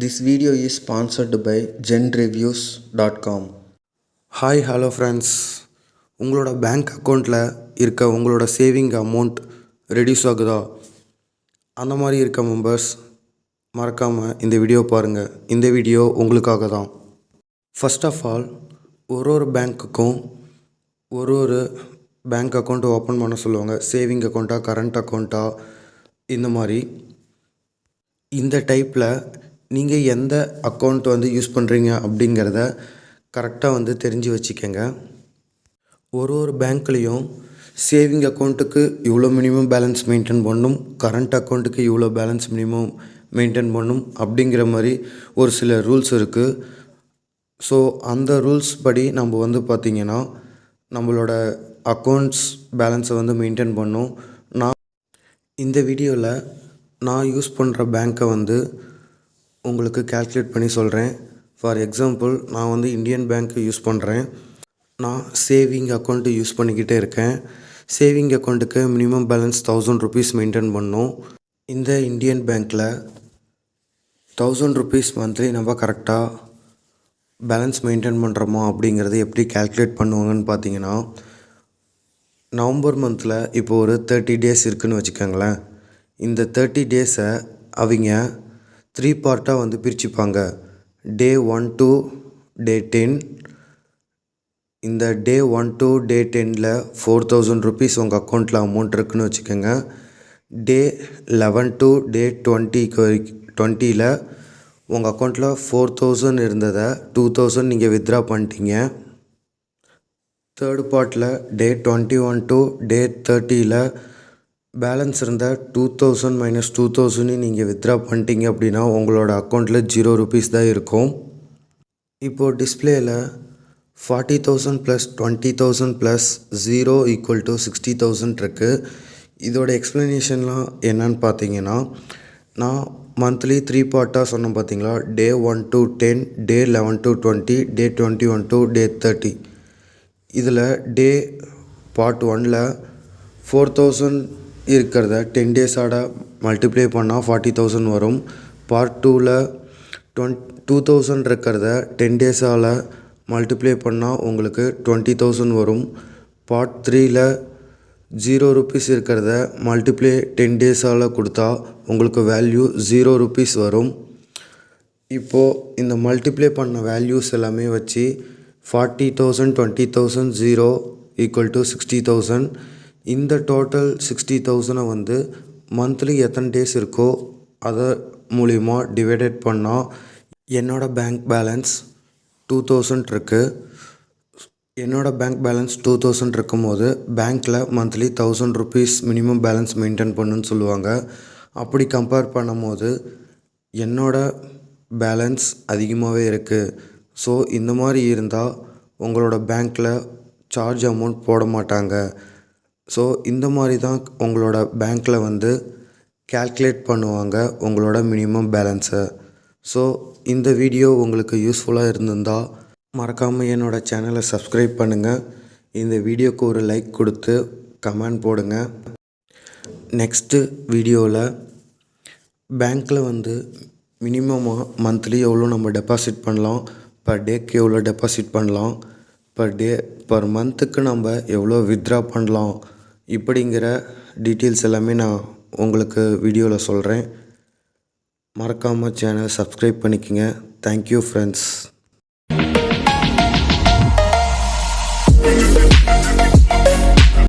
This video is sponsored by genreviews.com. Hi hello friends, உங்களோட bank அக்கௌண்ட்டில் இருக்க உங்களோட சேவிங் அமௌண்ட் ரெடியூஸ் ஆகுதா? அந்த மாதிரி இருக்க மெம்பர்ஸ் மறக்காமல் இந்த வீடியோ பாருங்கள். இந்த வீடியோ உங்களுக்காக தான். ஃபர்ஸ்ட் ஆஃப் ஆல், ஒரு பேங்க்குக்கும் ஒரு பேங்க் அக்கௌண்ட் ஓப்பன் பண்ண சொல்லுவாங்க. சேவிங் அக்கௌண்ட்டா, கரண்ட் அக்கௌண்ட்டா, இந்த மாதிரி. இந்த டைப்பில் நீங்கள் எந்த அக்கௌண்ட் யூஸ் பண்ணுறீங்க அப்படிங்கிறத கரெக்டாக தெரிஞ்சு வச்சுக்கோங்க. ஒரு பேங்க்லேயும் சேவிங் அக்கௌண்ட்டுக்கு இவ்வளோ மினிமம் பேலன்ஸ் மெயின்டைன் பண்ணணும், கரண்ட் அக்கௌண்ட்டுக்கு இவ்வளோ பேலன்ஸ் மினிமம் மெயின்டைன் பண்ணணும் அப்படிங்கிற மாதிரி ஒரு சில ரூல்ஸ் இருக்குது. ஸோ அந்த ரூல்ஸ் படி நம்ம பார்த்திங்கன்னா நம்மளோட அக்கௌண்ட்ஸ் பேலன்ஸை மெயின்டைன் பண்ணணும். இந்த வீடியோவில் நான் யூஸ் பண்ணுற பேங்க்கை உங்களுக்கு கால்குலேட் பண்ணி சொல்கிறேன். ஃபார் எக்ஸாம்பிள், நான் இந்தியன் பேங்க் யூஸ் பண்ணுறேன். நான் சேவிங் அக்கௌண்ட்டு யூஸ் பண்ணிக்கிட்டே இருக்கேன். சேவிங் அக்கௌண்ட்டுக்கு மினிமம் பேலன்ஸ் 1000 rupees மெயின்டைன் பண்ணணும். இந்த இந்தியன் பேங்க்கில் 1000 rupees மந்த்லி நம்ம கரெக்டாக பேலன்ஸ் மெயின்டைன் பண்ணுறோமா அப்படிங்கிறது எப்படி கால்குலேட் பண்ணுவாங்கன்னு பார்த்தீங்கன்னா, நவம்பர் மந்தில் இப்போ ஒரு 30 days இருக்குதுன்னு வச்சுக்கோங்களேன். இந்த 30 days-ஐ அவங்க 3 பார்ட்டாக பிரிச்சுப்பாங்க. Day 1 to Day 10. இந்த Day 1 to Day 10ல் 4000 rupees உங்கள் அக்கௌண்ட்டில் அமௌண்ட் இருக்குதுன்னு வச்சுக்கோங்க. Day 11 to Day 20ல் உங்கள் அக்கௌண்ட்டில் 4000 இருந்ததை 2000 நீங்கள் வித்ட்ரா பண்ணிட்டீங்க. தேர்ட் பார்ட்டில் Day 21 to Day 30ல் பேலன்ஸ் இருந்தால் 2000 - 2000 நீங்கள் வித்ட்ரா பண்ணிட்டீங்க அப்படின்னா உங்களோட அக்கௌண்ட்டில் 0 rupees தான் இருக்கும். இப்போது டிஸ்பிளேயில் 40,000 + 20,000 + 0 = 60,000 இருக்குது. இதோட எக்ஸ்ப்ளனேஷன்லாம் என்னன்னு பார்த்தீங்கன்னா, நான் மந்த்லி 3 பார்ட்டாக சொன்னேன் பார்த்தீங்களா? Day 1 to 10, Day 11 to 20, Day 21 to Day 30. இதில் Day Part 1ல் 4000 இருக்கிறத 10 days-ஆட மல்டிப்ளை பண்ணால் 40,000 வரும். Part 2ல் 2000 இருக்கிறத 10 days-ஆல் மல்டிப்ளை பண்ணால் உங்களுக்கு 20,000 வரும். Part 3ல் 0 rupees இருக்கிறத மல்டிப்ளை 10 days-ஆல் கொடுத்தா உங்களுக்கு வேல்யூ 0 rupees வரும். இப்போது இந்த மல்டிப்ளை பண்ண வேல்யூஸ் எல்லாமே வச்சு 40,000, 20,000, 0 = 60,000. இந்த டோட்டல் 60,000-ஐ மந்த்லி எத்தனை டேஸ் இருக்கோ அதை மூலிமா டிவைடட் பண்ணால் என்னோடய பேங்க் பேலன்ஸ் 2000 இருக்குது. என்னோடய பேங்க் பேலன்ஸ் 2000 இருக்கும்போது பேங்க்கில் monthly 1000 rupees minimum balance maintain பண்ணுன்னு சொல்லுவாங்க. அப்படி கம்பேர் பண்ணும்போது என்னோடய பேலன்ஸ் அதிகமாகவே இருக்குது. ஸோ இந்த மாதிரி இருந்தால் உங்களோட பேங்க்கில் சார்ஜ் அமௌண்ட் போட மாட்டாங்க. ஸோ இந்த மாதிரி தான் உங்களோட பேங்க்கில் கால்குலேட் பண்ணுவாங்க உங்களோட மினிமம் பேலன்ஸை. ஸோ இந்த வீடியோ உங்களுக்கு யூஸ்ஃபுல்லாக இருந்திருந்தால் மறக்காமல் என்னோடய சேனலை சப்ஸ்கிரைப் பண்ணுங்கள். இந்த வீடியோக்கு ஒரு லைக் கொடுத்து கமெண்ட் போடுங்க. நெக்ஸ்ட்டு வீடியோவில் பேங்க்கில் மினிமமாக மந்த்லி எவ்வளோ நம்ம டெபாசிட் பண்ணலாம், பர் டேக்கு எவ்வளோ டெபாசிட் பண்ணலாம், பர் மந்த்துக்கு நம்ம எவ்வளோ வித்ட்ரா பண்ணலாம், இப்படிங்கிற டீட்டெயில்ஸ் எல்லாமே நான் உங்களுக்கு வீடியோவில் சொல்கிறேன். மறக்காமல் சேனல் சப்ஸ்கிரைப் பண்ணிக்கோங்க. Thank you friends.